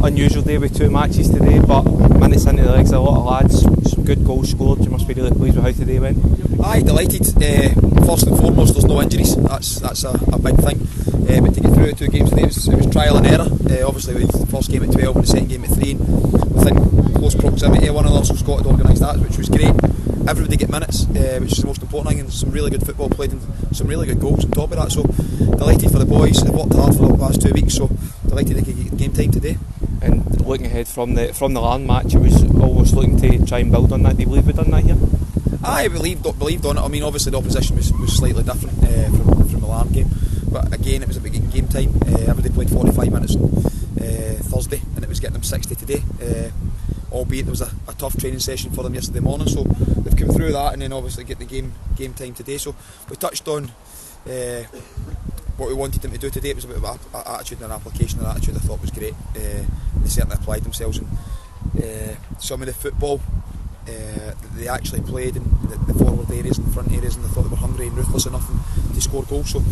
unusual day with 2 matches today, but minutes into the legs, a lot of lads, some good goals scored. You must be really pleased with how today went. Aye, delighted. First and foremost, there's no injuries. That's a big thing. But to get through the 2 games today, it was trial and error. Obviously, we had the first game at 12 and the second game at 3. Within close proximity, one of us was got to organise that, which was great. Everybody get minutes, which is the most important thing, and some really good football played and some really good goals on top of that. So delighted for the boys. They've worked hard for the last 2 weeks, so delighted they could get game time today. And looking ahead from the Larn match, it was almost looking to try and build on that. Do you believe we've done that here? I believed on it. I mean, obviously the opposition was slightly different from the Larn game, but again it was a big game time. Everybody played 45 minutes on Thursday, and it was getting them 60 today. Albeit there was a tough training session for them yesterday morning, so they've come through that, and then obviously get the game time today. So we touched on what we wanted them to do today. It was a bit of an attitude and an application, and attitude I thought was great. They certainly applied themselves, and some of the football that they actually played in the forward areas and the front areas, and they thought they were hungry and ruthless enough to score goals. So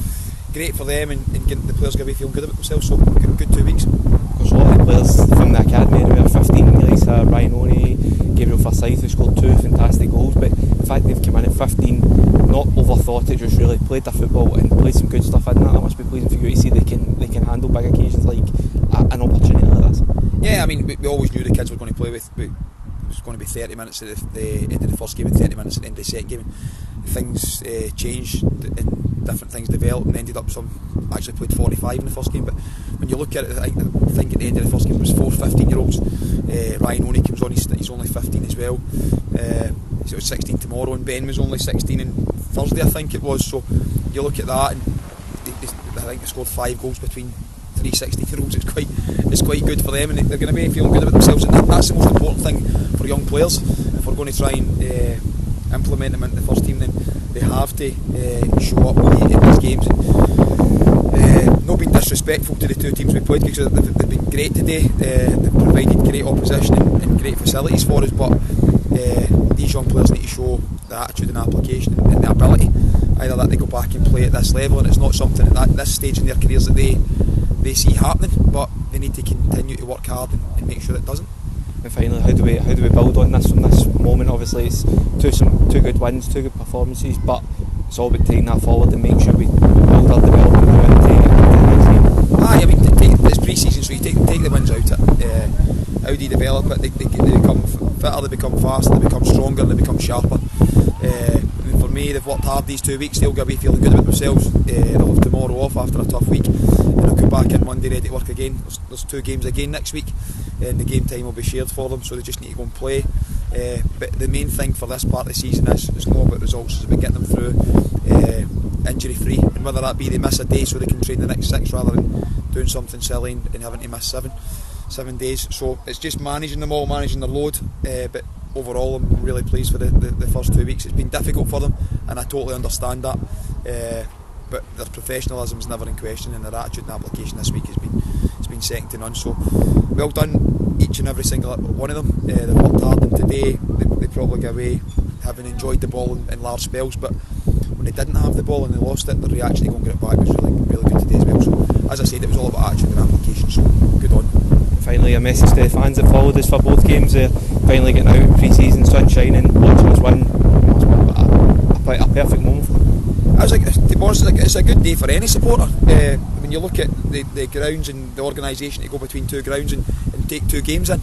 great for them, and getting the players going to be feeling good about themselves. So good 2 weeks. There's a lot of players from the academy. We have 15, like Ryan Oney, Gabriel Forsyth, who scored 2 fantastic goals, but the fact they've come in at 15, not overthought it, just really played their football and played some good stuff in that must be pleasing for you to see they can handle big occasions like an opportunity like this. Yeah, I mean, we always knew the kids were going to play with. It was going to be 30 minutes at the end of the first game and 30 minutes at the end of the second game. Things changed and different things developed, and ended up some actually played 45 in the first game. But when you look at it, I think at the end of the first game it was 4 15-year-olds. Ryan Oney comes on, he's only 15 as well. He's 16 tomorrow, and Ben was only 16 on Thursday, I think it was. So you look at that, and I think they scored 5 goals between 3 16-year-olds. It's quite good for them, and they're going to be feeling good about themselves, and that's the most important thing for young players. If we're going to try and implement them into the first team, then they have to show up in these games. And not being disrespectful to the 2 teams we played, because they've been great today. They've provided great opposition and great facilities for us, but these young players need to show the attitude and application and the ability. Either that they go back and play at this level, and it's not something at this stage in their careers that they see happening, but they need to continue to work hard and make sure it doesn't. And finally, how do we build on this from this moment? Obviously, it's two good wins, 2 good performances, but it's all about taking that forward and make sure we build our development now into the next game. Aye, I mean, it's pre-season, so you take the wins out of it. How do you develop it? They become fitter, they become faster, they become stronger, they become sharper. And for me, they've worked hard these 2 weeks. They'll be feeling good about themselves. They'll have tomorrow off after a tough week, and they'll come back in Monday ready to work again. There's 2 games again next week, and the game time will be shared for them, so they just need to go and play. But the main thing for this part of the season is not about results, it's about getting them through injury free, and whether that be they miss a day so they can train the next 6 rather than doing something silly and having to miss 7 days. So it's just managing them all, managing the load, but overall I'm really pleased for the first 2 weeks. It's been difficult for them, and I totally understand that, but their professionalism is never in question, and their attitude and application this week has been second to none. So well done each and every single one of them. They've worked hard, and today they probably got away having enjoyed the ball in large spells, but when they didn't have the ball and they lost it, their reaction to go and get it back was really good today as well. So as I said, it was all about attitude and application, so good on. Finally, a message to the fans that followed us for both games. Finally getting out in pre-season, sunshine, and watching us win. A perfect moment for them. It's a good day for any supporter. When you look at the grounds and the organisation to go between 2 grounds and take 2 games in,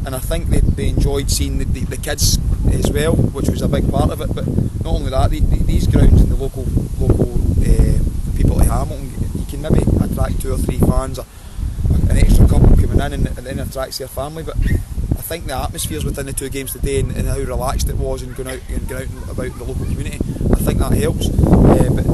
and I think they enjoyed seeing the kids as well, which was a big part of it. But not only that, these grounds and the local people at Hamilton, you can maybe attract 2 or 3 fans, or an extra couple coming in, and then attracts their family. But I think the atmospheres within the 2 games today, and how relaxed it was, and going out and about in the local community, I think that helps. But